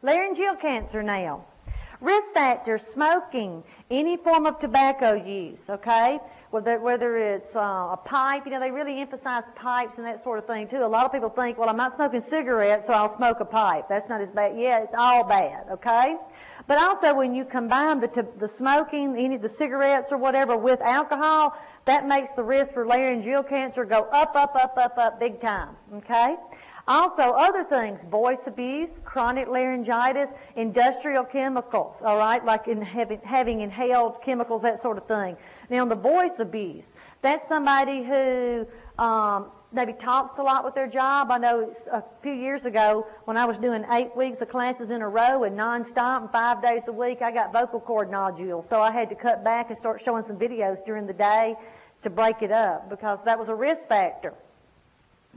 Laryngeal cancer now. Risk factors, smoking, any form of tobacco use, okay? Whether it's a pipe, you know, they really emphasize pipes and that sort of thing too. A lot of people think, well, I'm not smoking cigarettes, so I'll smoke a pipe. That's not as bad. Yeah, it's all bad, okay? But also when you combine the smoking, the cigarettes or whatever with alcohol, that makes the risk for laryngeal cancer go up, up, up, up, up big time, okay? Also, other things, voice abuse, chronic laryngitis, industrial chemicals, all right, like in having inhaled chemicals, that sort of thing. Now, the voice abuse, that's somebody who maybe talks a lot with their job. I know a few years ago when I was doing 8 weeks of classes in a row and nonstop and 5 days a week, I got vocal cord nodules. So I had to cut back and start showing some videos during the day to break it up because that was a risk factor.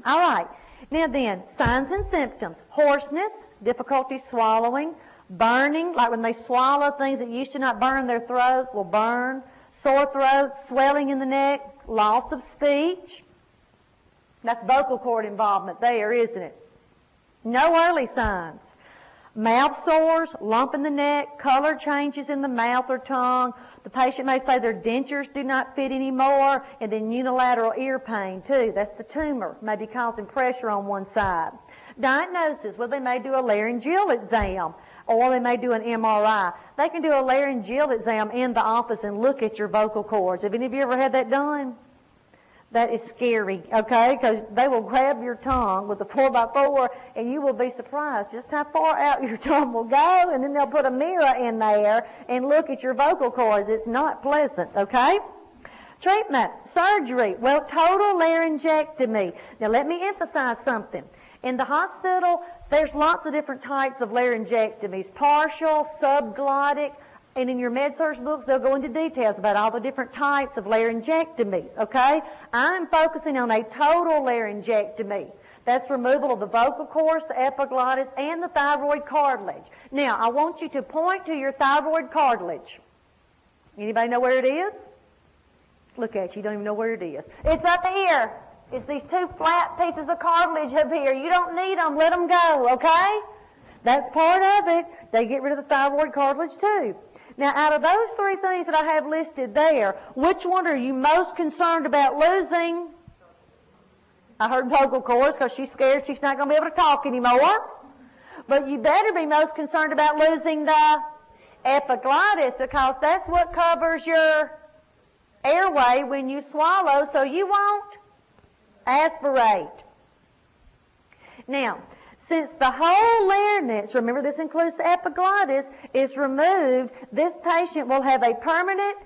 All right. Now then, signs and symptoms. Hoarseness, difficulty swallowing, burning, like when they swallow things that used to not burn their throat will burn, sore throat, swelling in the neck, loss of speech. That's vocal cord involvement there, isn't it? No early signs. Mouth sores, lump in the neck, color changes in the mouth or tongue. The patient may say their dentures do not fit anymore, and then unilateral ear pain too. That's the tumor, may be causing pressure on one side. Diagnosis, well, they may do a laryngeal exam, or they may do an MRI. They can do a laryngeal exam in the office and look at your vocal cords. Have any of you ever had that done? That is scary, okay? Because they will grab your tongue with a 4x4 and you will be surprised just how far out your tongue will go, and then they'll put a mirror in there and look at your vocal cords. It's not pleasant, okay? Treatment, surgery, well, total laryngectomy. Now let me emphasize something. In the hospital, there's lots of different types of laryngectomies, partial, subglottic, and in your med-surg books, they'll go into details about all the different types of laryngectomies, okay? I'm focusing on a total laryngectomy. That's removal of the vocal cords, the epiglottis, and the thyroid cartilage. Now, I want you to point to your thyroid cartilage. Anybody know where it is? Look at you, you don't even know where it is. It's up here. It's these two flat pieces of cartilage up here. You don't need them. Let them go, okay? That's part of it. They get rid of the thyroid cartilage too. Now, out of those 3 things that I have listed there, which one are you most concerned about losing? I heard vocal cords because she's scared she's not going to be able to talk anymore. But you better be most concerned about losing the epiglottis because that's what covers your airway when you swallow, so you won't aspirate. Now, since the whole larynx, remember this includes the epiglottis, is removed, this patient will have a permanent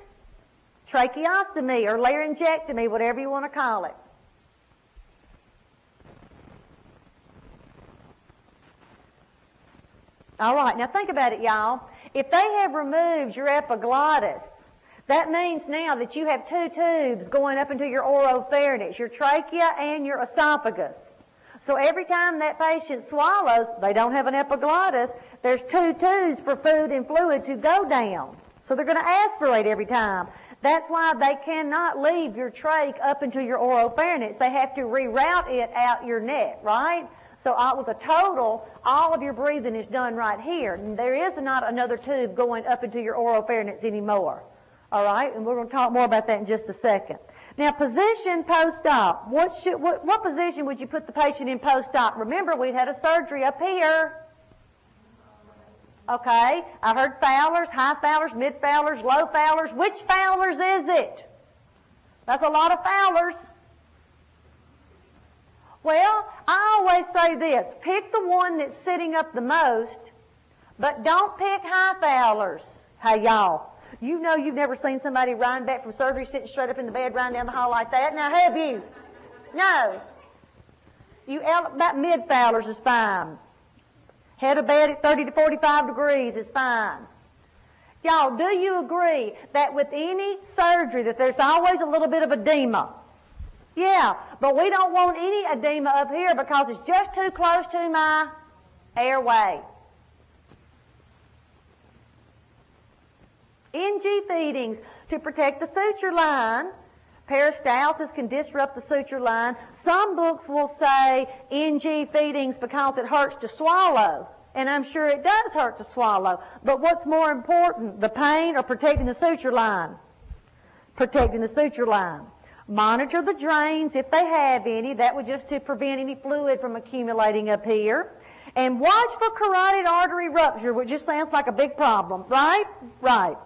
tracheostomy or laryngectomy, whatever you want to call it. All right, now think about it, y'all. If they have removed your epiglottis, that means now that you have 2 tubes going up into your oropharynx, your trachea and your esophagus. So every time that patient swallows, they don't have an epiglottis, there's 2 tubes for food and fluid to go down. So they're going to aspirate every time. That's why they cannot leave your trach up into your oropharynx. They have to reroute it out your neck, right? So with a total, all of your breathing is done right here. And there is not another tube going up into your oropharynx anymore. All right? And we're going to talk more about that in just a second. Now, position post-op. What position would you put the patient in post-op? Remember, we had a surgery up here. Okay, I heard Fowler's, high Fowler's, mid Fowler's, low Fowler's. Which Fowler's is it? That's a lot of Fowler's. Well, I always say this. Pick the one that's sitting up the most, but don't pick high Fowler's. Hey, y'all. You know you've never seen somebody riding back from surgery sitting straight up in the bed riding down the hall like that. Now, have you? No. That mid-Fowler's is fine. Head of bed at 30 to 45 degrees is fine. Y'all, do you agree that with any surgery that there's always a little bit of edema? Yeah, but we don't want any edema up here because it's just too close to my airway. NG feedings to protect the suture line. Peristalsis can disrupt the suture line. Some books will say NG feedings because it hurts to swallow And I'm sure it does hurt to swallow. But what's more important, the pain or protecting the suture line? Protecting the suture line. Monitor the drains if they have any. That would just to prevent any fluid from accumulating up here. And watch for carotid artery rupture, which just sounds like a big problem, right? Right.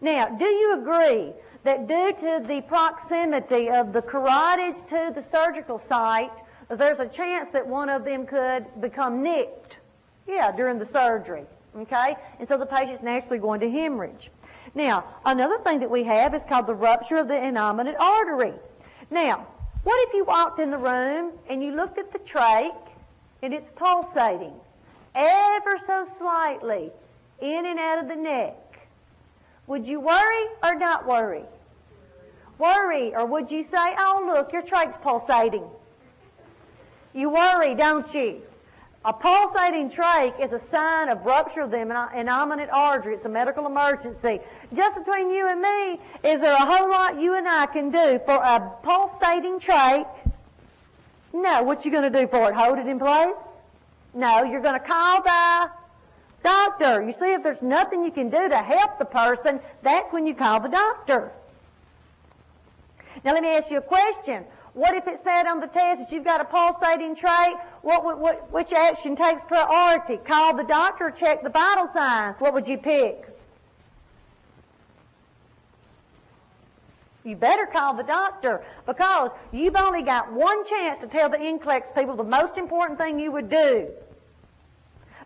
Now, do you agree that due to the proximity of the carotids to the surgical site, there's a chance that one of them could become nicked, during the surgery, okay? And so the patient's naturally going to hemorrhage. Now, another thing that we have is called the rupture of the innominate artery. Now, what if you walked in the room and you looked at the trach and it's pulsating ever so slightly in and out of the neck? Would you worry or not worry? Worry, or would you say, oh, look, your trach's pulsating? You worry, don't you? A pulsating trach is a sign of rupture of the innominate artery. It's a medical emergency. Just between you and me, is there a whole lot you and I can do for a pulsating trach? No. What you going to do for it? Hold it in place? No. You're going to call the doctor. You see, if there's nothing you can do to help the person, that's when you call the doctor. Now, let me ask you a question. What if it said on the test that you've got a pulsating trach? Which action takes priority? Call the doctor or check the vital signs? What would you pick? You better call the doctor, because you've only got one chance to tell the NCLEX people the most important thing you would do.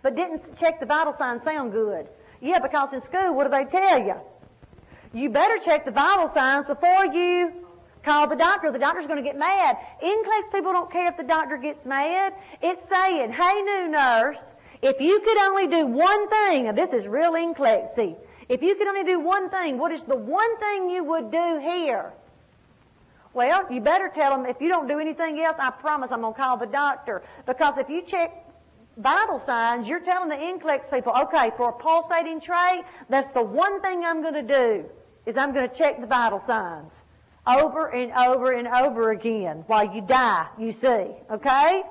But didn't check the vital signs sound good? Yeah, because in school, what do they tell you? You better check the vital signs before you call the doctor. The doctor's going to get mad. NCLEX people don't care if the doctor gets mad. It's saying, hey, new nurse, if you could only do one thing, now this is real NCLEX-y. If you could only do one thing, what is the one thing you would do here? Well, you better tell them, if you don't do anything else, I promise I'm going to call the doctor. Because if you check vital signs, you're telling the NCLEX people, okay, for a pulsating trach, that's the one thing I'm going to do, is I'm going to check the vital signs. Over and over and over again while you die, you see, okay?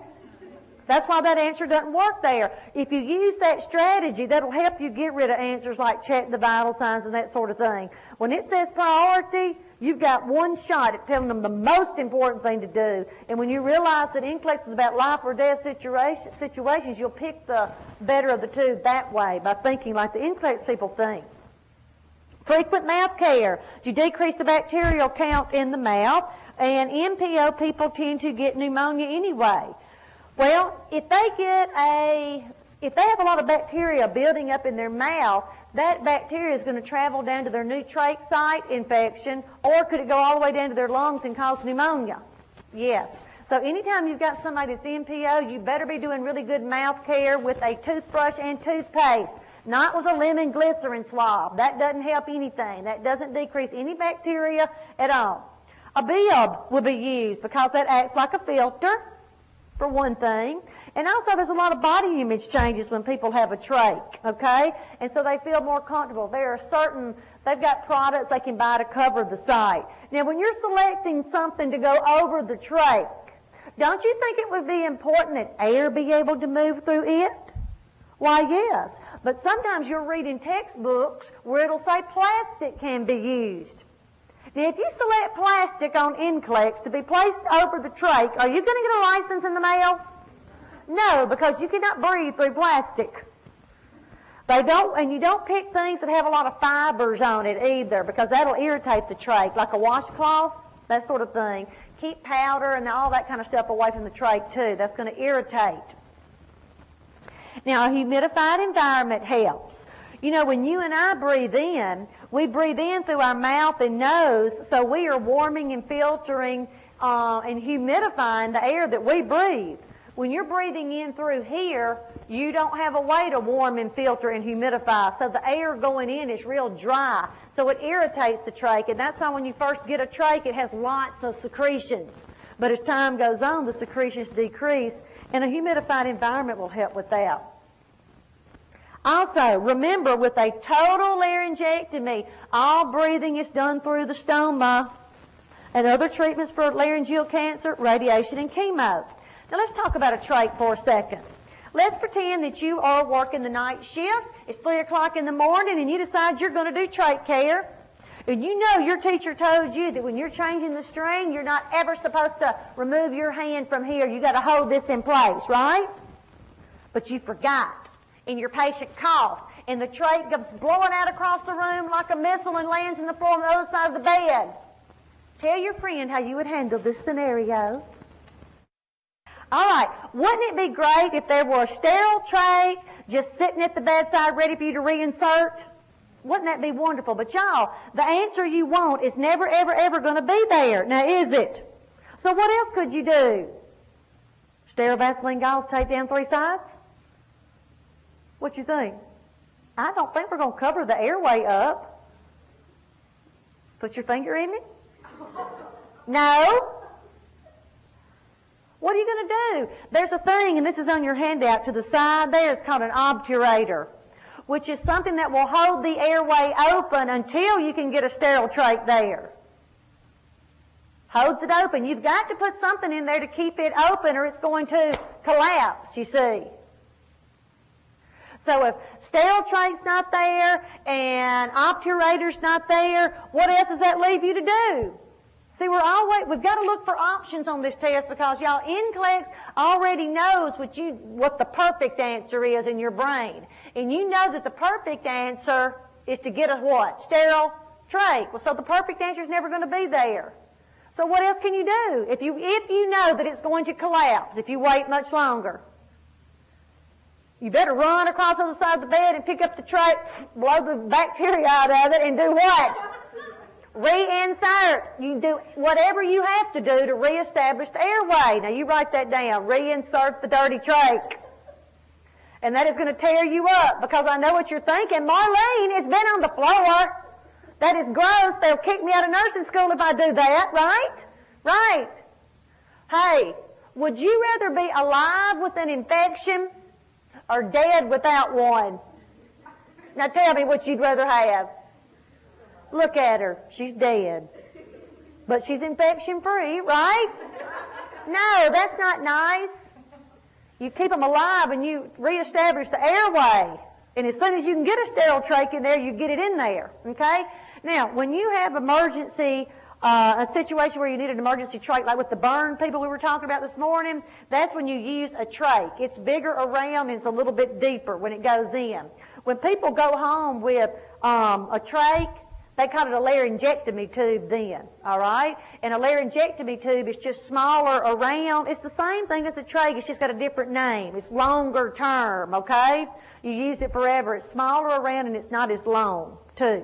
That's why that answer doesn't work there. If you use that strategy, that'll help you get rid of answers like check the vital signs and that sort of thing. When it says priority, you've got one shot at telling them the most important thing to do. And when you realize that NCLEX is about life or death situations, you'll pick the better of the two that way, by thinking like the NCLEX people think. Frequent mouth care to decrease the bacterial count in the mouth, and MPO people tend to get pneumonia anyway. Well, if they have a lot of bacteria building up in their mouth, that bacteria is going to travel down to their new trach site infection, or could it go all the way down to their lungs and cause pneumonia? Yes. So anytime you've got somebody that's MPO, you better be doing really good mouth care with a toothbrush and toothpaste. Not with a lemon glycerin swab. That doesn't help anything. That doesn't decrease any bacteria at all. A bib will be used because that acts like a filter, for one thing. And also there's a lot of body image changes when people have a trach, okay? And so they feel more comfortable. There are certain, they've got products they can buy to cover the site. Now when you're selecting something to go over the trach, don't you think it would be important that air be able to move through it? Why, yes. But sometimes you're reading textbooks where it'll say plastic can be used. Now, if you select plastic on NCLEX to be placed over the trach, are you going to get a license in the mail? No, because you cannot breathe through plastic. And you don't pick things that have a lot of fibers on it either, because that'll irritate the trach, like a washcloth, that sort of thing. Keep powder and all that kind of stuff away from the trach too. That's going to irritate. Now, a humidified environment helps. You know, when you and I breathe in, we breathe in through our mouth and nose, so we are warming and filtering and humidifying the air that we breathe. When you're breathing in through here, you don't have a way to warm and filter and humidify, so the air going in is real dry, so it irritates the trach, and that's why when you first get a trach, it has lots of secretions. But as time goes on, the secretions decrease, and a humidified environment will help with that. Also, remember, with a total laryngectomy, all breathing is done through the stoma, and other treatments for laryngeal cancer, radiation, and chemo. Now let's talk about a trach for a second. Let's pretend that you are working the night shift. It's 3 o'clock in the morning and you decide you're going to do trach care. And you know your teacher told you that when you're changing the string, you're not ever supposed to remove your hand from here. You got to hold this in place, right? But you forgot. And your patient coughed. And the trach goes blowing out across the room like a missile and lands in the floor on the other side of the bed. Tell your friend how you would handle this scenario. All right, wouldn't it be great if there were a sterile trach just sitting at the bedside ready for you to reinsert? Wouldn't that be wonderful? But y'all, the answer you want is never, ever, ever going to be there. Now, is it? So what else could you do? Sterile Vaseline gauze taped down 3 sides? What you think? I don't think we're going to cover the airway up. Put your finger in it? No? What are you going to do? There's a thing, and this is on your handout to the side there. It's called an obturator, which is something that will hold the airway open until you can get a sterile trach there. Holds it open. You've got to put something in there to keep it open or it's going to collapse, you see. So if sterile trach's not there and obturator's not there, what else does that leave you to do? See, we've got to look for options on this test because y'all, NCLEX already knows what the perfect answer is in your brain. And you know that the perfect answer is to get a what? Sterile trach. Well, so the perfect answer is never going to be there. So what else can you do? If you know that it's going to collapse, if you wait much longer, you better run across the other side of the bed and pick up the trach, blow the bacteria out of it, and do what? Reinsert. You do whatever you have to do to reestablish the airway. Now you write that down. Reinsert the dirty trach. And that is going to tear you up because I know what you're thinking. Marlene, it's been on the floor. That is gross. They'll kick me out of nursing school if I do that, right? Right. Hey, would you rather be alive with an infection or dead without one? Now tell me what you'd rather have. Look at her. She's dead. But she's infection-free, right? No, that's not nice. You keep them alive and you reestablish the airway. And as soon as you can get a sterile trach in there, you get it in there, okay? Now, when you have a situation where you need an emergency trach, like with the burn people we were talking about this morning, that's when you use a trach. It's bigger around and it's a little bit deeper when it goes in. When people go home with a trach, they call it a laryngectomy tube then, all right? And a laryngectomy tube is just smaller around. It's the same thing as a trach. It's just got a different name. It's longer term, okay? You use it forever. It's smaller around and it's not as long, too.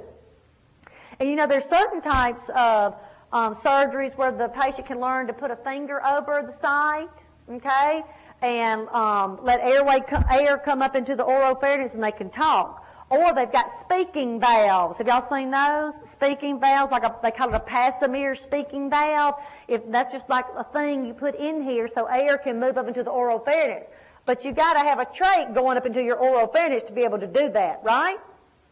And, you know, there's certain types of surgeries where the patient can learn to put a finger over the site, okay, and let air come up into the oropharynx and they can talk. Or they've got speaking valves. Have y'all seen those? Speaking valves, they call it a Passamere speaking valve. That's just like a thing you put in here so air can move up into the oropharynx. But you've got to have a trach going up into your oropharynx to be able to do that, right?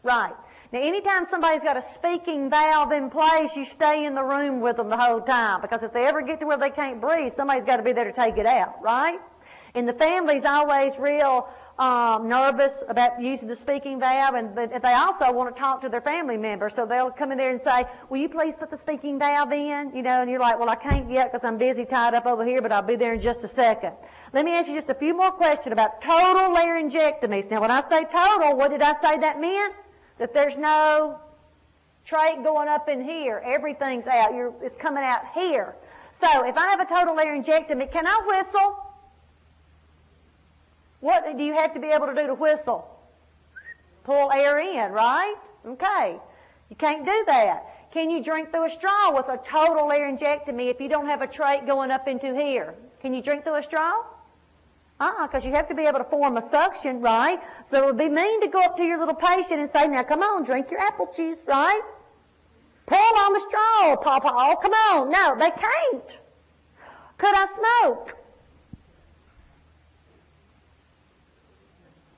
Right. Now, anytime somebody's got a speaking valve in place, you stay in the room with them the whole time. Because if they ever get to where they can't breathe, somebody's got to be there to take it out, right? And the family's always real nervous about using the speaking valve, but they also want to talk to their family members. So they'll come in there and say, will you please put the speaking valve in? You know, and you're like, well, I can't yet because I'm busy tied up over here, but I'll be there in just a second. Let me ask you just a few more questions about total laryngectomies. Now, when I say total, what did I say that meant? That there's no trach going up in here. Everything's out. It's coming out here. So if I have a total laryngectomy, can I whistle? What do you have to be able to do to whistle? Pull air in, right? Okay. You can't do that. Can you drink through a straw with a total laryngectomy if you don't have a trach going up into here? Can you drink through a straw? Because you have to be able to form a suction, right? So it would be mean to go up to your little patient and say, now come on, drink your apple juice, right? Pull on the straw, Papa. Oh, come on. No, they can't. Could I smoke?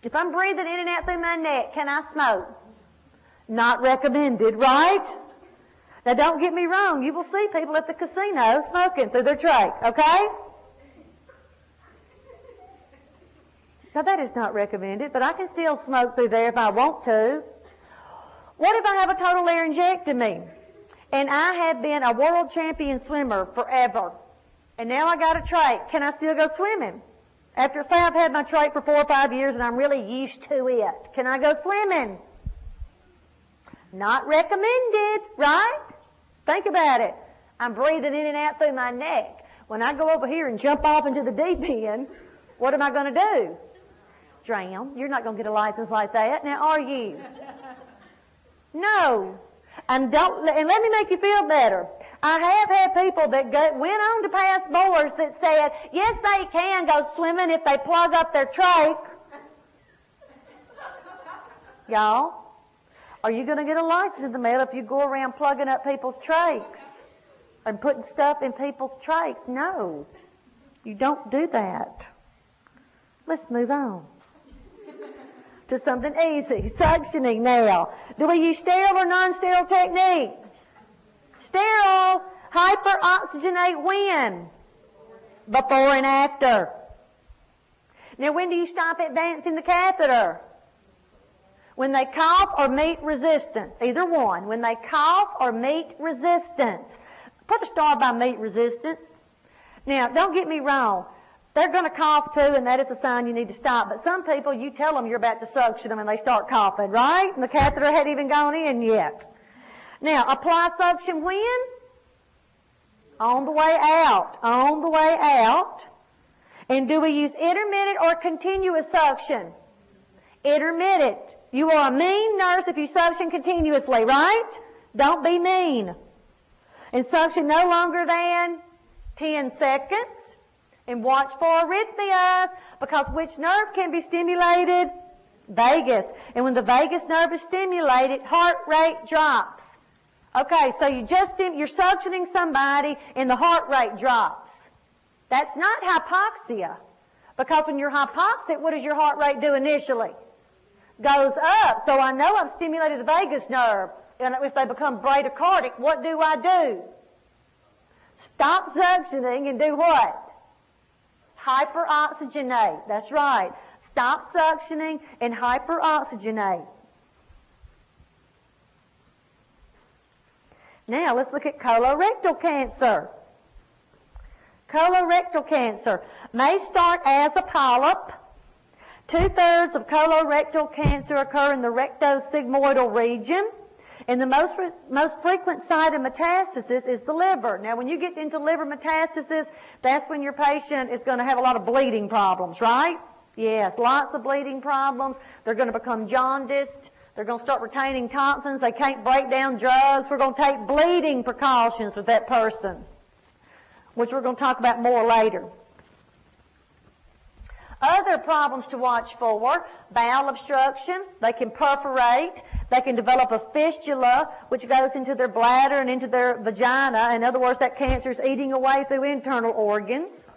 If I'm breathing in and out through my neck, can I smoke? Not recommended, right? Now, don't get me wrong. You will see people at the casino smoking through their trach, okay? Now, that is not recommended, but I can still smoke through there if I want to. What if I have a total laryngectomy and I have been a world champion swimmer forever, and now I got a trach? Can I still go swimming? After, say, I've had my trach for 4 or 5 years and I'm really used to it, can I go swimming? Not recommended, right? Think about it. I'm breathing in and out through my neck. When I go over here and jump off into the deep end, what am I going to do? Drown. You're not going to get a license like that. Now, are you? No. And let me make you feel better. I have had people that went on to pass boards that said, yes, they can go swimming if they plug up their trach. Y'all, are you going to get a license in the mail if you go around plugging up people's trachs and putting stuff in people's trachs? No, you don't do that. Let's move on to something easy. Suctioning now. Do we use sterile or non-sterile technique? Sterile. Hyperoxygenate when? Before and after. Now, when do you stop advancing the catheter? When they cough or meet resistance. Either one. When they cough or meet resistance. Put a star by meet resistance. Now, don't get me wrong. They're going to cough too, and that is a sign you need to stop. But some people, you tell them you're about to suction them, and they start coughing, right? And the catheter hadn't even gone in yet. Now, apply suction when? On the way out. On the way out. And do we use intermittent or continuous suction? Intermittent. You are a mean nurse if you suction continuously, right? Don't be mean. And suction no longer than 10 seconds. And watch for arrhythmias, because which nerve can be stimulated? Vagus. And when the vagus nerve is stimulated, heart rate drops. Okay, so you're suctioning somebody and the heart rate drops. That's not hypoxia, because when you're hypoxic, what does your heart rate do initially? Goes up. So I know I've stimulated the vagus nerve. And if they become bradycardic, what do I do? Stop suctioning and do what? Hyperoxygenate. That's right. Stop suctioning and hyperoxygenate. Now let's look at colorectal cancer. Colorectal cancer may start as a polyp. 2/3 of colorectal cancer occur in the rectosigmoidal region. And the most frequent site of metastasis is the liver. Now, when you get into liver metastasis, that's when your patient is going to have a lot of bleeding problems, right? Yes, lots of bleeding problems. They're going to become jaundiced. They're going to start retaining toxins. They can't break down drugs. We're going to take bleeding precautions with that person, which we're going to talk about more later. Other problems to watch for: bowel obstruction. They can perforate. They can develop a fistula, which goes into their bladder and into their vagina. In other words, that cancer is eating away through internal organs.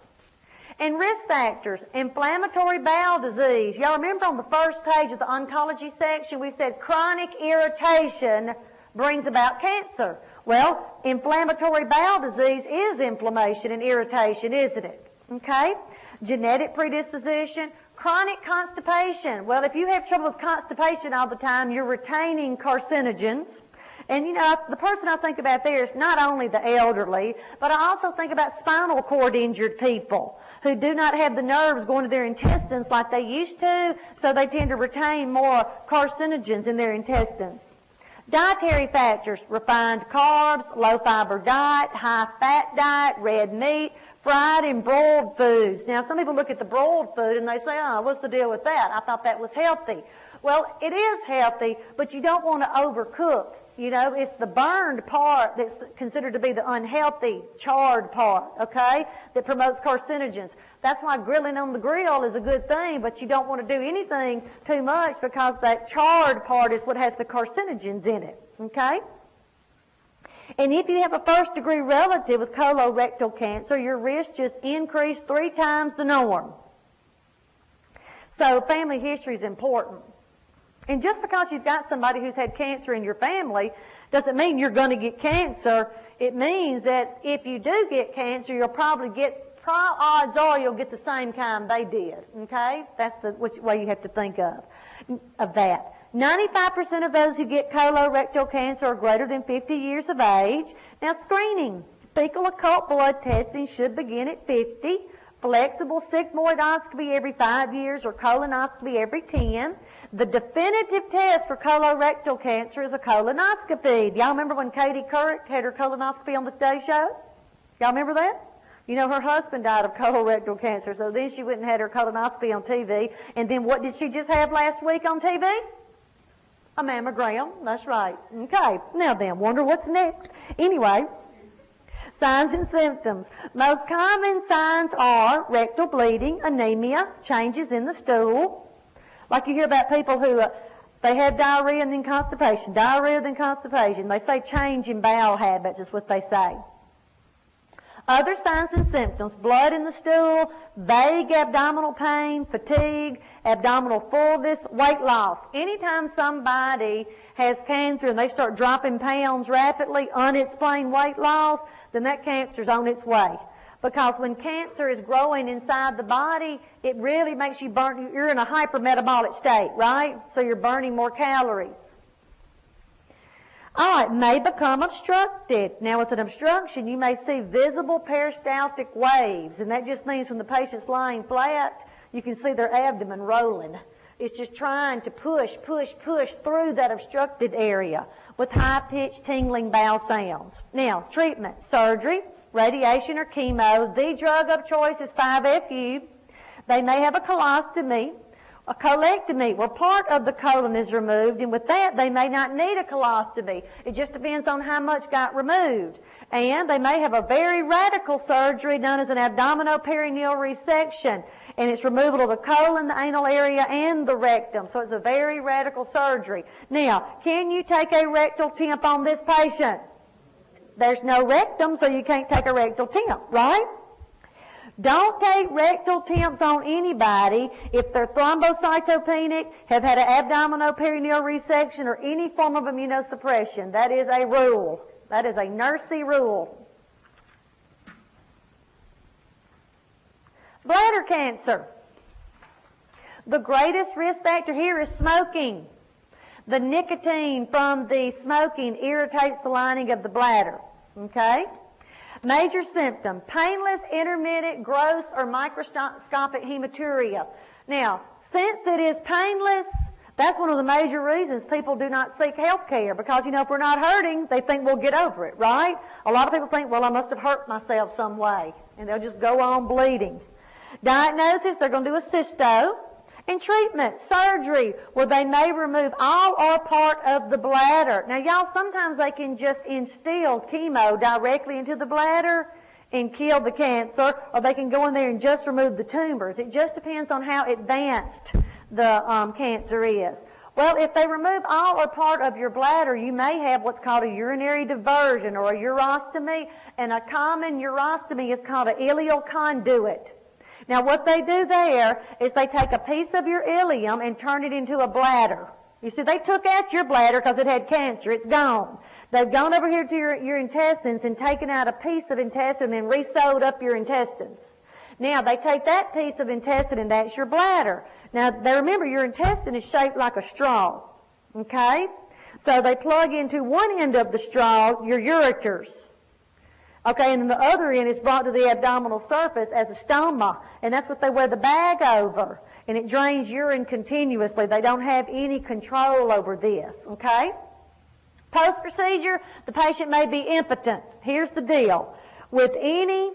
And risk factors: inflammatory bowel disease. Y'all remember on the first page of the oncology section, we said chronic irritation brings about cancer. Well, inflammatory bowel disease is inflammation and irritation, isn't it? Okay? Genetic predisposition. Chronic constipation. Well, if you have trouble with constipation all the time, you're retaining carcinogens. And, you know, the person I think about there is not only the elderly, but I also think about spinal cord injured people who do not have the nerves going to their intestines like they used to, so they tend to retain more carcinogens in their intestines. Dietary factors: refined carbs, low-fiber diet, high-fat diet, red meat, fried and broiled foods. Now, some people look at the broiled food and they say, oh, what's the deal with that? I thought that was healthy. Well, it is healthy, but you don't want to overcook. You know, it's the burned part that's considered to be the unhealthy, charred part, okay, that promotes carcinogens. That's why grilling on the grill is a good thing, but you don't want to do anything too much, because that charred part is what has the carcinogens in it, okay? And if you have a first-degree relative with colorectal cancer, your risk just increased 3 times the norm. So family history is important. And just because you've got somebody who's had cancer in your family doesn't mean you're going to get cancer. It means that if you do get cancer, you'll probably get odds are you'll get the same kind they did, okay? That's the which way you have to think of that. 95% of those who get colorectal cancer are greater than 50 years of age. Now, screening. Fecal occult blood testing should begin at 50. Flexible sigmoidoscopy every 5 years or colonoscopy every 10. The definitive test for colorectal cancer is a colonoscopy. Do y'all remember when Katie Couric had her colonoscopy on the Today Show? Y'all remember that? You know, her husband died of colorectal cancer, so then she went and had her colonoscopy on TV. And then what did she just have last week on TV? A mammogram. That's right. Okay. Now then, wonder what's next. Anyway. Signs and symptoms. Most common signs are rectal bleeding, anemia, changes in the stool. Like you hear about people who, they have diarrhea and then constipation, diarrhea then constipation. They say change in bowel habits is what they say. Other signs and symptoms, blood in the stool, vague abdominal pain, fatigue, abdominal fullness, weight loss. Anytime somebody has cancer and they start dropping pounds rapidly, unexplained weight loss, then that cancer's on its way. Because when cancer is growing inside the body, it really makes you burn, you're in a hypermetabolic state, right? So you're burning more calories. It may become obstructed. Now, with an obstruction, you may see visible peristaltic waves, and that just means when the patient's lying flat, you can see their abdomen rolling. It's just trying to push through that obstructed area with high-pitched, tingling bowel sounds. Now, treatment, surgery, radiation, or chemo. The drug of choice is 5-FU. They may have a colostomy, a colectomy, where part of the colon is removed, and with that, they may not need a colostomy. It just depends on how much got removed. And they may have a very radical surgery known as an abdominoperineal resection, and it's removal of the colon, the anal area, and the rectum. So it's a very radical surgery. Now, can you take a rectal temp on this patient? There's no rectum, so you can't take a rectal temp, right? Don't take rectal temps on anybody if they're thrombocytopenic, have had an abdominoperineal resection, or any form of immunosuppression. That is a rule. That is a nursey rule. Bladder cancer. The greatest risk factor here is smoking. The nicotine from the smoking irritates the lining of the bladder. Okay? Major symptom, painless, intermittent, gross, or microscopic hematuria. Now, since it is painless, that's one of the major reasons people do not seek health care, because, you know, if we're not hurting, they think we'll get over it, right? A lot of people think, well, I must have hurt myself some way, and they'll just go on bleeding. Diagnosis, they're going to do a cysto. And treatment, surgery, where they may remove all or part of the bladder. Now, y'all, sometimes they can just instill chemo directly into the bladder and kill the cancer, or they can go in there and just remove the tumors. It just depends on how advanced the cancer is. Well, if they remove all or part of your bladder, you may have what's called a urinary diversion or a urostomy, and a common urostomy is called an ileal conduit. Now, what they do there is they take a piece of your ileum and turn it into a bladder. You see, they took out your bladder because it had cancer. It's gone. They've gone over here to your intestines and taken out a piece of intestine and then re-sewed up your intestines. Now, they take that piece of intestine and that's your bladder. Now, they remember your intestine is shaped like a straw. Okay? So they plug into one end of the straw your ureters. Okay, and then the other end is brought to the abdominal surface as a stoma, and that's what they wear the bag over, and it drains urine continuously. They don't have any control over this, okay? Post-procedure, the patient may be impotent. Here's the deal. With any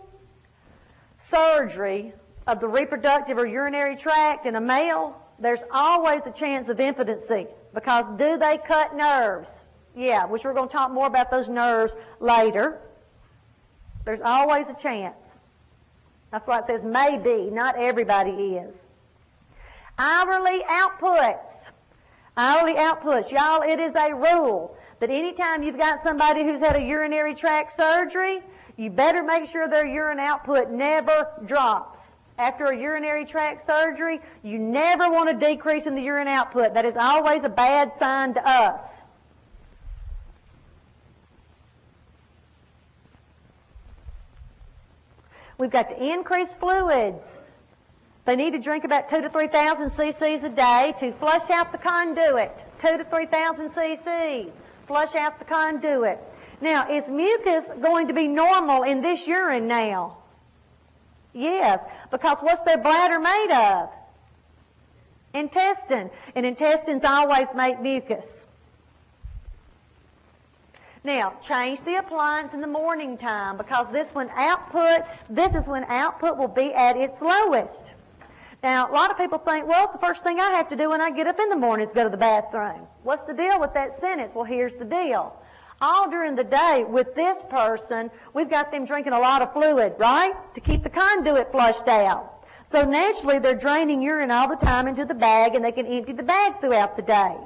surgery of the reproductive or urinary tract in a male, there's always a chance of impotency, because do they cut nerves? Yeah, which we're going to talk more about those nerves later. There's always a chance. That's why it says maybe. Not everybody is. Hourly outputs. Hourly outputs. Y'all, it is a rule that anytime you've got somebody who's had a urinary tract surgery, you better make sure their urine output never drops. After a urinary tract surgery, you never want to decrease in the urine output. That is always a bad sign to us. We've got to increase fluids. They need to drink about 2,000 to 3,000 cc's a day to flush out the conduit. 2,000 to 3,000 cc's. Flush out the conduit. Now, is mucus going to be normal in this urine now? Yes, because what's their bladder made of? Intestine. And intestines always make mucus. Now, change the appliance in the morning time because this is when output will be at its lowest. Now, a lot of people think, well, the first thing I have to do when I get up in the morning is go to the bathroom. What's the deal with that sentence? Well, here's the deal. All during the day with this person, we've got them drinking a lot of fluid, right? To keep the conduit flushed out. So naturally, they're draining urine all the time into the bag, and they can empty the bag throughout the day.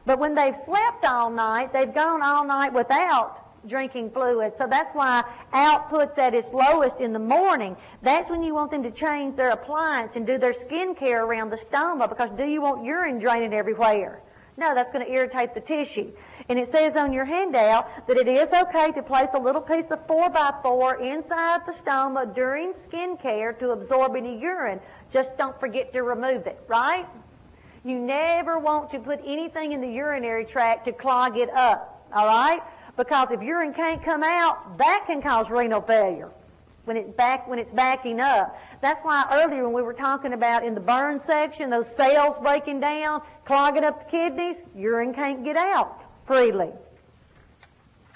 But when they've slept all night, they've gone all night without drinking fluid. So that's why output's at its lowest in the morning. That's when you want them to change their appliance and do their skin care around the stoma, because do you want urine draining everywhere? No, that's going to irritate the tissue. And it says on your handout that it is okay to place a little piece of 4x4 inside the stoma during skin care to absorb any urine. Just don't forget to remove it, right? You never want to put anything in the urinary tract to clog it up, all right? Because if urine can't come out, that can cause renal failure when it's backing up. That's why earlier when we were talking about in the burn section, those cells breaking down, clogging up the kidneys, urine can't get out freely.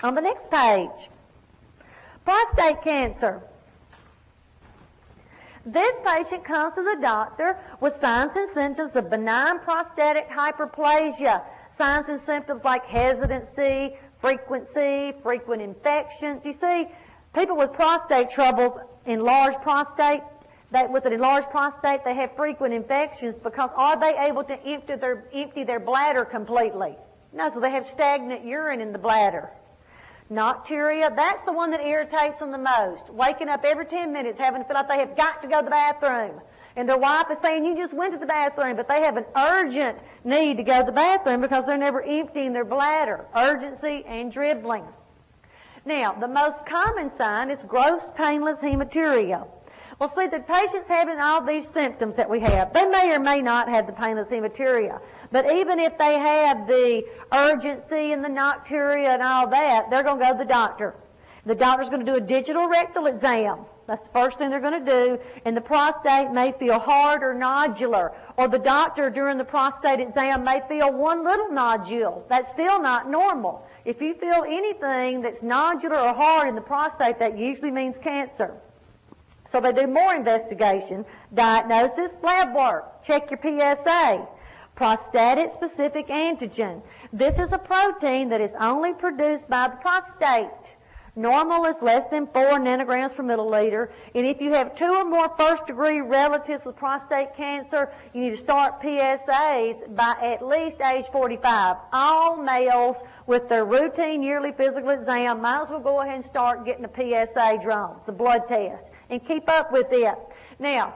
On the next page, prostate cancer. This patient comes to the doctor with signs and symptoms of benign prostatic hyperplasia. Signs and symptoms like hesitancy, frequent infections. You see, people with prostate troubles, enlarged prostate, with an enlarged prostate, they have frequent infections because are they able to empty their bladder completely? No, so they have stagnant urine in the bladder. Nocturia, that's the one that irritates them the most. Waking up every 10 minutes, having to feel like they have got to go to the bathroom. And their wife is saying, you just went to the bathroom, but they have an urgent need to go to the bathroom because they're never emptying their bladder. Urgency and dribbling. Now, the most common sign is gross painless hematuria. Well, see, the patients having all these symptoms that we have, they may or may not have the painless hematuria. But even if they have the urgency and the nocturia and all that, they're going to go to the doctor. The doctor's going to do a digital rectal exam. That's the first thing they're going to do. And the prostate may feel hard or nodular. Or the doctor during the prostate exam may feel one little nodule. That's still not normal. If you feel anything that's nodular or hard in the prostate, that usually means cancer. So they do more investigation, diagnosis, lab work, check your PSA, prostatic-specific antigen. This is a protein that is only produced by the prostate. Normal is less than 4 nanograms per milliliter. And if you have 2 or more first-degree relatives with prostate cancer, you need to start PSAs by at least age 45. All males with their routine yearly physical exam might as well go ahead and start getting a PSA drawn. It's a blood test. And keep up with it. Now,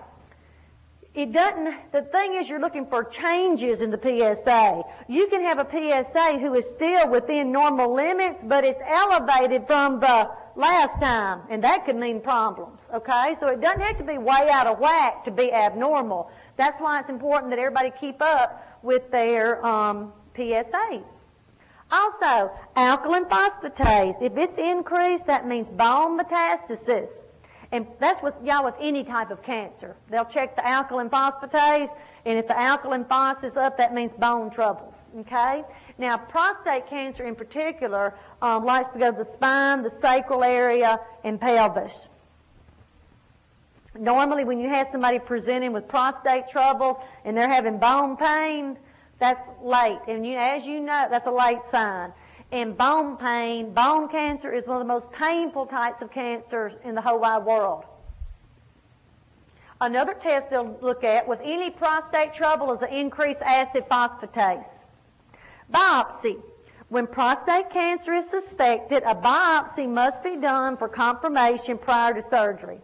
the thing is you're looking for changes in the PSA. You can have a PSA who is still within normal limits, but it's elevated from the last time, and that could mean problems, okay? So it doesn't have to be way out of whack to be abnormal. That's why it's important that everybody keep up with their PSAs. Also, alkaline phosphatase. If it's increased, that means bone metastasis. And that's with any type of cancer. They'll check the alkaline phosphatase, and if the alkaline phos is up, that means bone troubles, okay? Now, prostate cancer in particular likes to go to the spine, the sacral area, and pelvis. Normally, when you have somebody presenting with prostate troubles and they're having bone pain, that's late. And as you know, that's a late sign. And bone pain, bone cancer is one of the most painful types of cancers in the whole wide world. Another test they'll look at with any prostate trouble is an increased acid phosphatase. Biopsy. When prostate cancer is suspected, a biopsy must be done for confirmation prior to surgery.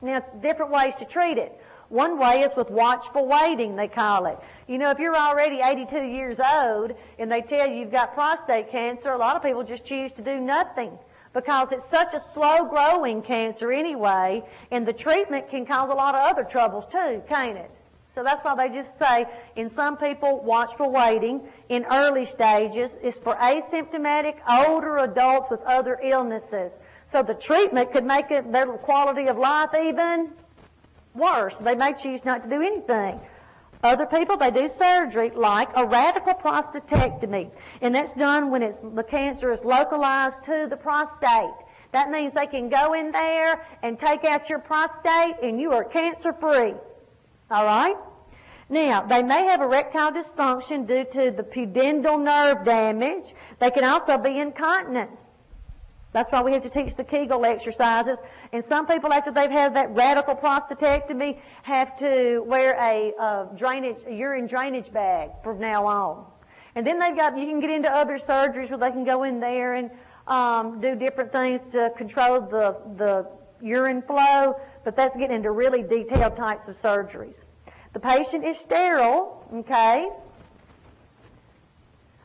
Now, different ways to treat it. One way is with watchful waiting, they call it. You know, if you're already 82 years old and they tell you you've got prostate cancer, a lot of people just choose to do nothing. because it's such a slow-growing cancer anyway, and the treatment can cause a lot of other troubles too, can't it? So that's why they just say, in some people, watch for waiting. In early stages, it's for asymptomatic older adults with other illnesses. So the treatment could make their quality of life even worse. They may choose not to do anything. Other people, they do surgery like a radical prostatectomy, and that's done when the cancer is localized to the prostate. That means they can go in there and take out your prostate and you are cancer-free. All right? Now, they may have erectile dysfunction due to the pudendal nerve damage. They can also be incontinent. That's why we have to teach the Kegel exercises. And some people, after they've had that radical prostatectomy, have to wear a urine drainage bag from now on. And then you can get into other surgeries where they can go in there and do different things to control the urine flow, but that's getting into really detailed types of surgeries. The patient is sterile, okay,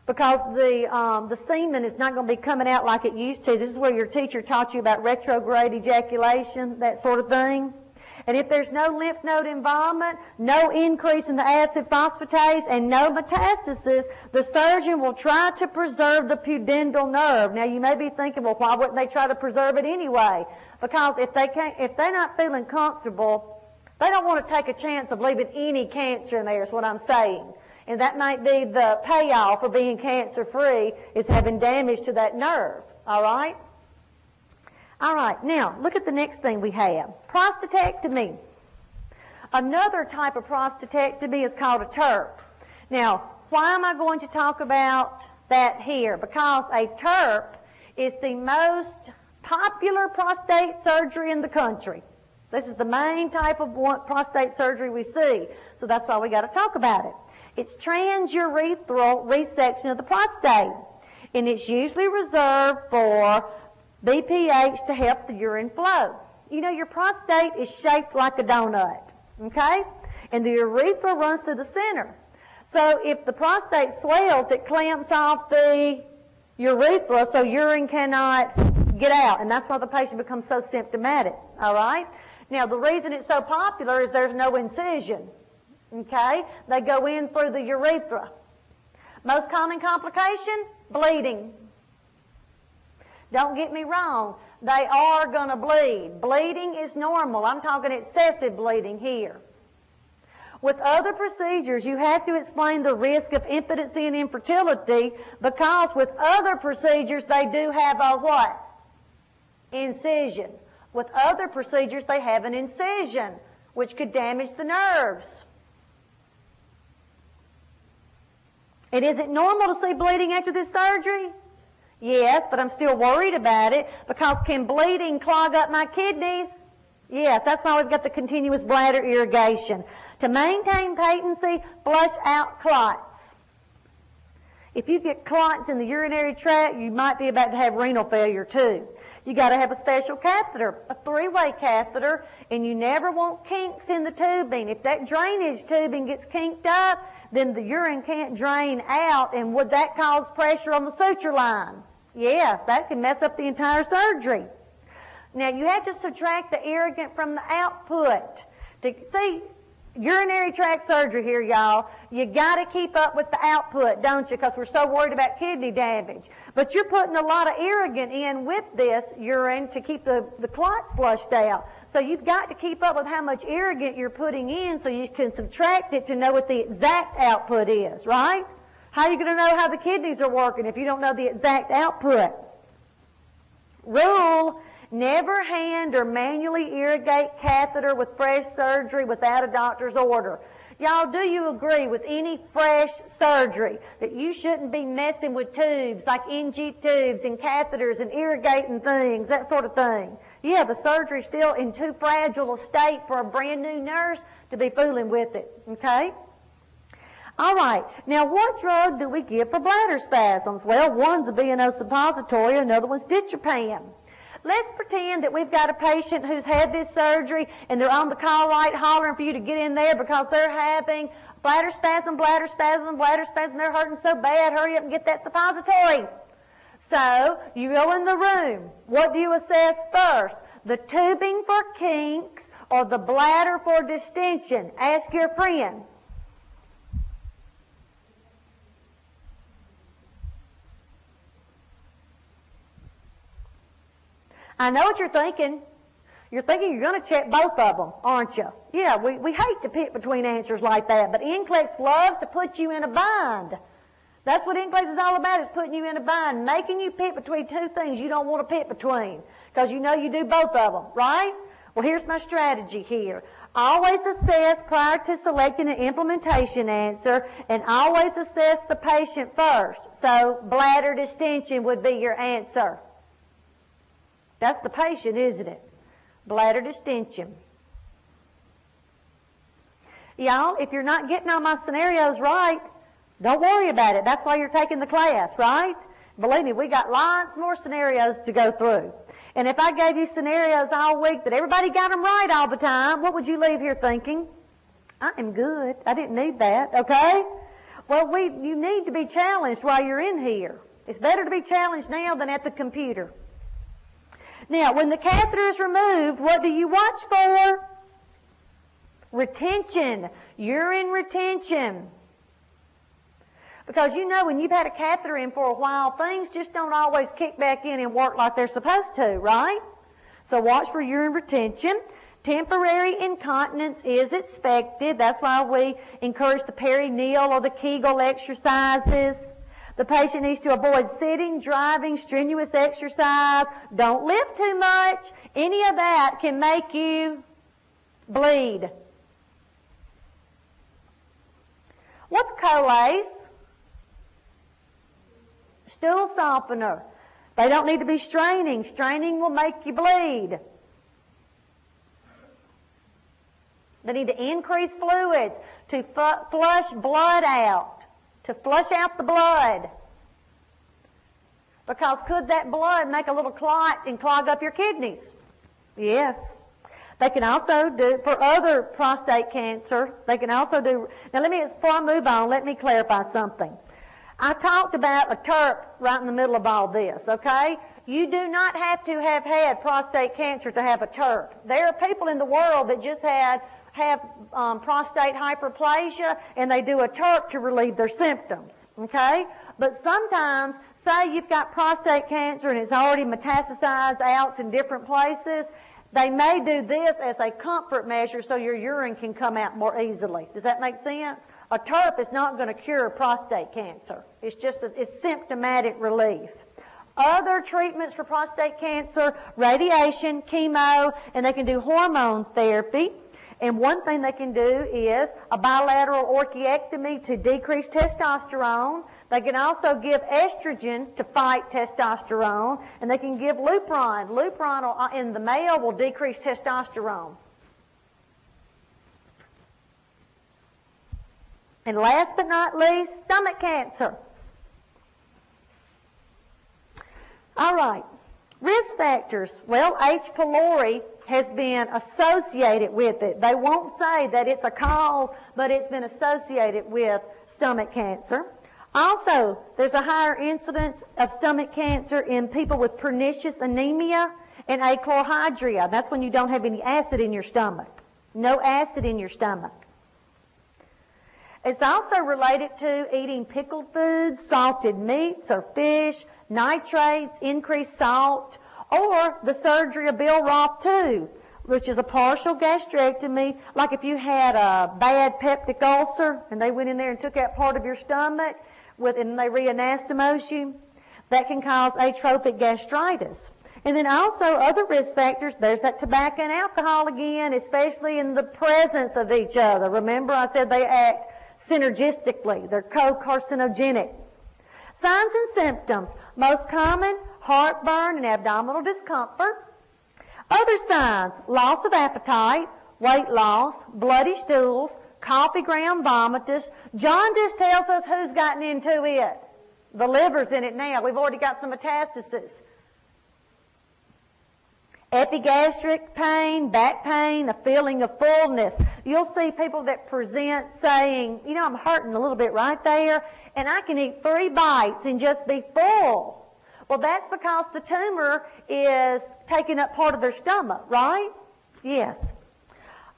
because the semen is not going to be coming out like it used to. This is where your teacher taught you about retrograde ejaculation, that sort of thing. And if there's no lymph node involvement, no increase in the acid phosphatase, and no metastasis, the surgeon will try to preserve the pudendal nerve. Now, you may be thinking, well, why wouldn't they try to preserve it anyway? Because if they're not feeling comfortable, they don't want to take a chance of leaving any cancer in there, is what I'm saying. And that might be the payoff for being cancer-free, is having damage to that nerve, all right? All right, now, look at the next thing we have. Prostatectomy. Another type of prostatectomy is called a TURP. Now, why am I going to talk about that here? Because a TURP is the most popular prostate surgery in the country. This is the main type of prostate surgery we see, so that's why we got to talk about it. It's transurethral resection of the prostate, and it's usually reserved for BPH to help the urine flow. You know, your prostate is shaped like a donut, okay? And the urethra runs through the center. So if the prostate swells, it clamps off the urethra so urine cannot get out, and that's why the patient becomes so symptomatic, all right? Now, the reason it's so popular is there's no incision, okay? They go in through the urethra. Most common complication, bleeding. Don't get me wrong, they are going to bleed. Bleeding is normal. I'm talking excessive bleeding here. With other procedures, you have to explain the risk of impotency and infertility, because with other procedures, they do have a what? Incision. With other procedures, they have an incision, which could damage the nerves. And is it normal to see bleeding after this surgery? Yes, but I'm still worried about it, because can bleeding clog up my kidneys? Yes, that's why we've got the continuous bladder irrigation. To maintain patency, flush out clots. If you get clots in the urinary tract, you might be about to have renal failure too. You got to have a special catheter, a 3-way catheter, and you never want kinks in the tubing. If that drainage tubing gets kinked up, then the urine can't drain out, and would that cause pressure on the suture line? Yes, that can mess up the entire surgery. Now, you have to subtract the irrigant from the output. See, urinary tract surgery here, y'all, you got to keep up with the output, don't you? Because we're so worried about kidney damage. But you're putting a lot of irrigant in with this urine to keep the clots flushed out. So you've got to keep up with how much irrigant you're putting in so you can subtract it to know what the exact output is, right? How are you going to know how the kidneys are working if you don't know the exact output? Rule: never hand or manually irrigate catheter with fresh surgery without a doctor's order. Y'all, do you agree with any fresh surgery that you shouldn't be messing with tubes like NG tubes and catheters and irrigating things, that sort of thing? Yeah, the surgery's still in too fragile a state for a brand new nurse to be fooling with it, okay? All right, now what drug do we give for bladder spasms? Well, one's a B&O suppository, another one's diazepam. Let's pretend that we've got a patient who's had this surgery and they're on the call light hollering for you to get in there because they're having bladder spasm, bladder spasm, bladder spasm. They're hurting so bad. Hurry up and get that suppository. So you go in the room. What do you assess first? The tubing for kinks or the bladder for distension? Ask your friend. I know what you're thinking. You're thinking you're going to check both of them, aren't you? Yeah, we hate to pick between answers like that, but NCLEX loves to put you in a bind. That's what NCLEX is all about, is putting you in a bind, making you pick between two things you don't want to pick between, because you know you do both of them, right? Well, here's my strategy here. Always assess prior to selecting an implementation answer, and always assess the patient first. So bladder distension would be your answer. That's the patient, isn't it? Bladder distension. Y'all, if you're not getting all my scenarios right, don't worry about it. That's why you're taking the class, right? Believe me, we got lots more scenarios to go through. And if I gave you scenarios all week that everybody got them right all the time, what would you leave here thinking? I am good. I didn't need that, okay? Well, you need to be challenged while you're in here. It's better to be challenged now than at the computer. Now, when the catheter is removed, what do you watch for? Retention, urine retention. Because you know when you've had a catheter in for a while, things just don't always kick back in and work like they're supposed to, right? So watch for urine retention. Temporary incontinence is expected. That's why we encourage the perineal or the Kegel exercises. The patient needs to avoid sitting, driving, strenuous exercise. Don't lift too much. Any of that can make you bleed. What's Colace? Stool softener. They don't need to be straining. Straining will make you bleed. They need to increase fluids to flush blood out. To flush out the blood. Because could that blood make a little clot and clog up your kidneys? Yes. They can also do, for other prostate cancer, they can also do, now before I move on, let me clarify something. I talked about a TURP right in the middle of all this, okay? You do not have to have had prostate cancer to have a TURP. There are people in the world that just have prostate hyperplasia, and they do a TURP to relieve their symptoms, okay? But sometimes, say you've got prostate cancer and it's already metastasized out in different places, they may do this as a comfort measure so your urine can come out more easily. Does that make sense? A TURP is not going to cure prostate cancer. It's just it's symptomatic relief. Other treatments for prostate cancer, radiation, chemo, and they can do hormone therapy. And one thing they can do is a bilateral orchiectomy to decrease testosterone. They can also give estrogen to fight testosterone. And they can give Lupron. Lupron in the male will decrease testosterone. And last but not least, stomach cancer. All right. Risk factors. Well, H. pylori has been associated with it. They won't say that it's a cause, but it's been associated with stomach cancer. Also, there's a higher incidence of stomach cancer in people with pernicious anemia and achlorhydria. That's when you don't have any acid in your stomach. No acid in your stomach. It's also related to eating pickled foods, salted meats or fish, nitrates, increased salt, or the surgery of Bill Roth 2, which is a partial gastrectomy, like if you had a bad peptic ulcer and they went in there and took out part of your stomach and they reanastomose you, that can cause atrophic gastritis. And then also other risk factors, there's that tobacco and alcohol again, especially in the presence of each other. Remember I said they act synergistically. They're co-carcinogenic. Signs and symptoms. Most common, heartburn and abdominal discomfort. Other signs, loss of appetite, weight loss, bloody stools, coffee ground vomitus. Jaundice tells us who's gotten into it. The liver's in it now. We've already got some metastasis. Epigastric pain, back pain, a feeling of fullness. You'll see people that present saying, you know, I'm hurting a little bit right there, and I can eat 3 bites and just be full. Well, that's because the tumor is taking up part of their stomach, right? Yes.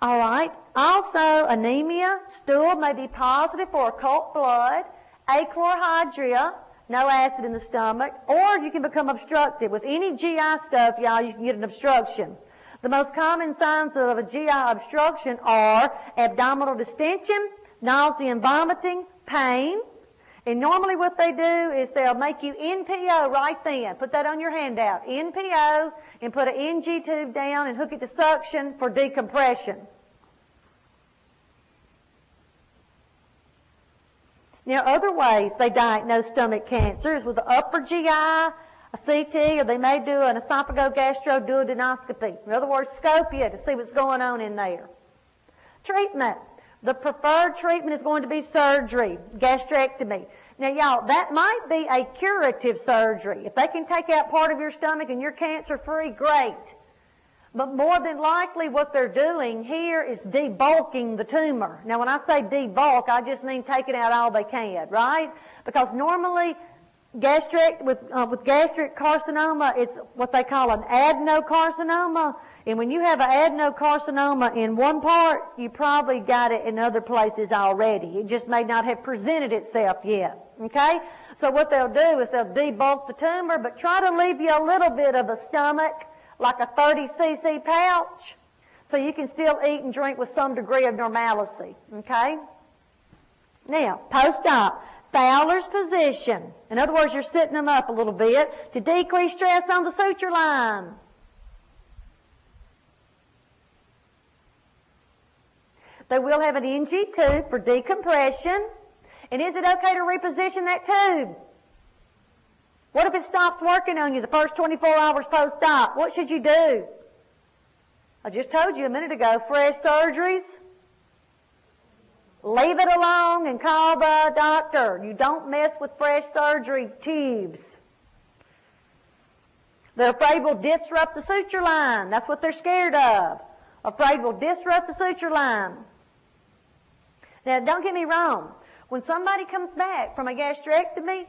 All right. Also, anemia, stool may be positive for occult blood, achlorhydria, no acid in the stomach, or you can become obstructive. With any GI stuff, y'all, you can get an obstruction. The most common signs of a GI obstruction are abdominal distension, nausea and vomiting, pain. And normally what they do is they'll make you NPO right then. Put that on your handout. NPO, and put an NG tube down and hook it to suction for decompression. Now, other ways they diagnose stomach cancer is with the upper GI, a CT, or they may do an esophagogastroduodenoscopy. In other words, scope you to see what's going on in there. Treatment. The preferred treatment is going to be surgery, gastrectomy. Now, y'all, that might be a curative surgery. If they can take out part of your stomach and you're cancer-free, great. But more than likely what they're doing here is debulking the tumor. Now, when I say debulk, I just mean taking out all they can, right? Because normally with gastric carcinoma, it's what they call an adenocarcinoma. And when you have an adenocarcinoma in one part, you probably got it in other places already. It just may not have presented itself yet, okay? So what they'll do is they'll debulk the tumor, but try to leave you a little bit of a stomach, like a 30 cc pouch, so you can still eat and drink with some degree of normalcy, okay? Now, post-op, Fowler's position. In other words, you're sitting them up a little bit to decrease stress on the suture line. They will have an NG tube for decompression. And is it okay to reposition that tube? What if it stops working on you the first 24 hours post-op? What should you do? I just told you a minute ago, fresh surgeries. Leave it alone and call the doctor. You don't mess with fresh surgery tubes. They're afraid we'll disrupt the suture line. That's what they're scared of. Afraid we'll disrupt the suture line. Now, don't get me wrong. When somebody comes back from a gastrectomy,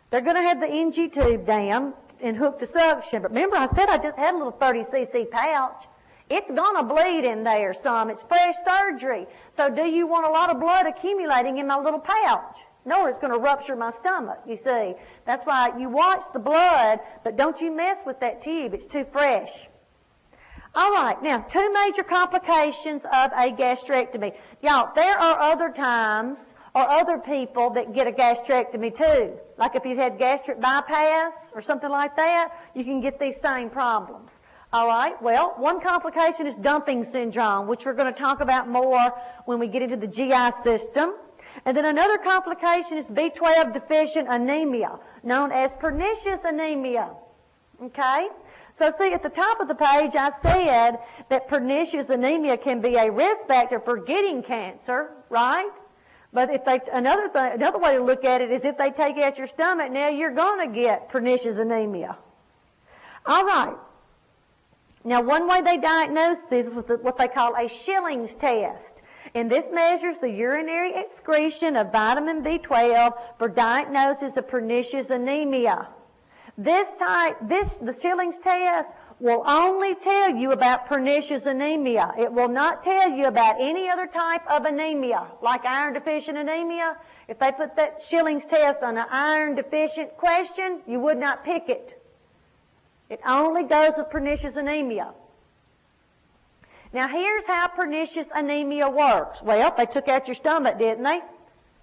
they're going to have the NG tube down and hooked to suction. But remember, I said I just had a little 30 cc pouch. It's going to bleed in there some. It's fresh surgery. So do you want a lot of blood accumulating in my little pouch? No, it's going to rupture my stomach, you see. That's why you watch the blood, but don't you mess with that tube. It's too fresh. All right, now, two major complications of a gastrectomy. Y'all, there are other times or other people that get a gastrectomy too. Like if you've had gastric bypass or something like that, you can get these same problems. All right, well, one complication is dumping syndrome, which we're going to talk about more when we get into the GI system. And then another complication is B12 deficient anemia, known as pernicious anemia. Okay? So see, at the top of the page, I said that pernicious anemia can be a risk factor for getting cancer, right? But if they, another way to look at it is if they take out your stomach, now you're going to get pernicious anemia. All right. Now, one way they diagnose this is with what they call a Schilling's test. And this measures the urinary excretion of vitamin B12 for diagnosis of pernicious anemia. The Schilling's test will only tell you about pernicious anemia. It will not tell you about any other type of anemia, like iron deficient anemia. If they put that Schilling's test on an iron deficient question, you would not pick it. It only goes with pernicious anemia. Now, here's how pernicious anemia works. Well, they took out your stomach, didn't they?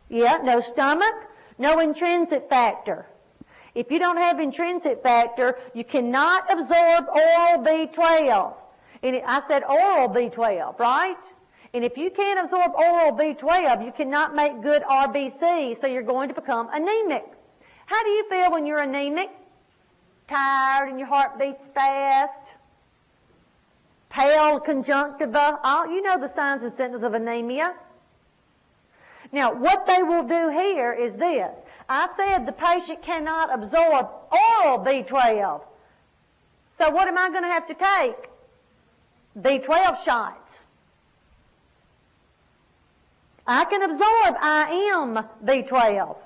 Yeah, no stomach, no intrinsic factor. If you don't have intrinsic factor, you cannot absorb oral B12. And I said oral B12, right? And if you can't absorb oral B12, you cannot make good RBC, so you're going to become anemic. How do you feel when you're anemic? Tired and your heart beats fast, pale conjunctiva, you know the signs and symptoms of anemia. Now, what they will do here is this. I said the patient cannot absorb oral B12. So what am I going to have to take? B12 shots. I can absorb IM B12.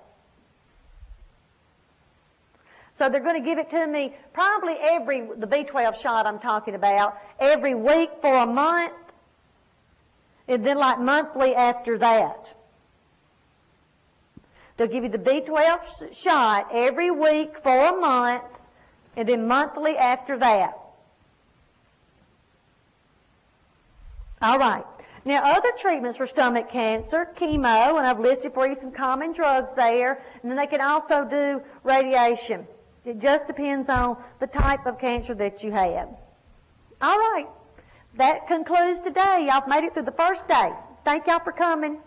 So they're going to give it to me probably the B12 shot I'm talking about, every week for a month, and then like monthly after that. They'll give you the B12 shot every week for a month, and then monthly after that. All right. Now, other treatments for stomach cancer, chemo, and I've listed for you some common drugs there, and then they can also do radiation. It just depends on the type of cancer that you have. All right. That concludes today. Y'all made it through the first day. Thank y'all for coming.